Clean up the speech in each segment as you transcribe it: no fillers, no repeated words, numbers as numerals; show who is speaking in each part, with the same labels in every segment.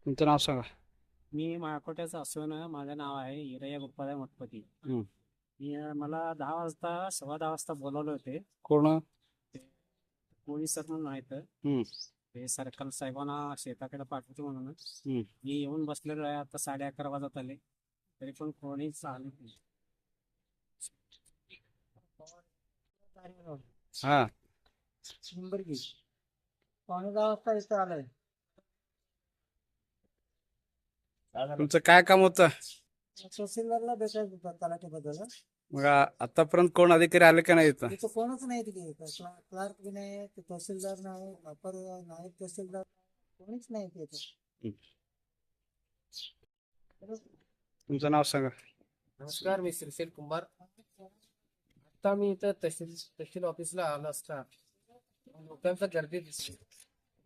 Speaker 1: तुमचं नाव सांगा.
Speaker 2: मी माळकोट्याचा असून माझं नाव आहे हिरय्या गोपाळ मठपती.
Speaker 1: हम्म.
Speaker 2: मला 10 वाजता 10:15 वाजता बोलवले होते.
Speaker 1: कोण?
Speaker 2: ते पोलीस सर म्हणून आहेत.
Speaker 1: हम्म.
Speaker 2: ते सर्कल साहेबांना शेताकडे पाठवतो म्हणून
Speaker 1: हम्म.
Speaker 2: मी येऊन बसलेलो आहे. आता 11:30 वाजत आले तरी पण कोणीच आले नाही.
Speaker 1: हा.
Speaker 2: नंबर घे. 9:15 वाजता इथं आलाय.
Speaker 1: तुमचं काय काम होतं?
Speaker 2: तहसीलदारला भेटायचं होतं तलाठीबद्दल.
Speaker 1: मग आतापर्यंत कोण अधिकारी आले का नाही इथं?
Speaker 2: तिथं कोणच नाही तिथे. क्लार्क बी नाही, ते तहसीलदार नाही, अपर नायब तहसीलदार कोणीच नाही तिथे.
Speaker 1: तुमचं नाव सांगा.
Speaker 3: नमस्कार, मी श्रीशैल कुंभार. आता मी इथं तहसील ऑफिसला आलो असता लोकांचा गर्दी दिसली.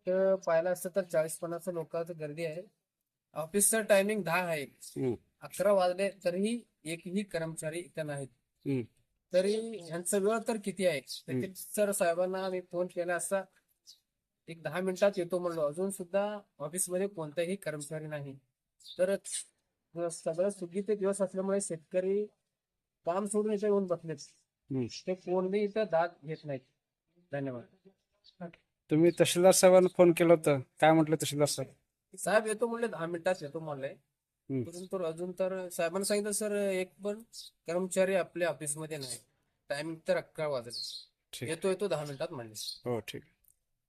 Speaker 3: तर पाहिलं असतं तर 40-50 लोकांची गर्दी आहे. ऑफिसचं टायमिंग 10 आहे.
Speaker 1: हम्म.
Speaker 3: 11 वाजले तरीही एकही कर्मचारी इथं नाहीत.
Speaker 1: हम्म.
Speaker 3: तरी ह्यांचा वेळ तर किती आहे? तहसील सर साहेबांना आम्ही फोन केला असता, एक 10 मिनिटात येतो म्हणलो. अजून सुद्धा ऑफिसमध्ये कोणताही कर्मचारी नाही. तर सगळं सुगीचे दिवस असल्यामुळे शेतकरी काम सोडून इथे येऊन बसलेत.
Speaker 1: हम्म.
Speaker 3: ते कोणबी इथं दाद घेत नाहीत. धन्यवाद.
Speaker 1: तुम्ही तहसीलदार साहेबांना फोन केला होता, काय म्हटलं तहसीलदार साहेब?
Speaker 3: साहेब येतो म्हणले, 10 मिनिटात येतो म्हणले.
Speaker 1: हम्म.
Speaker 3: परंतु अजून तर साहेबांना सांगितलं सर एक पण कर्मचारी आपल्या ऑफिसमध्ये नाही. टायमिंग तर 11 वाजले.
Speaker 1: ठीक.
Speaker 3: येतो 10 मिनिटात म्हणले.
Speaker 1: हो, ठीक.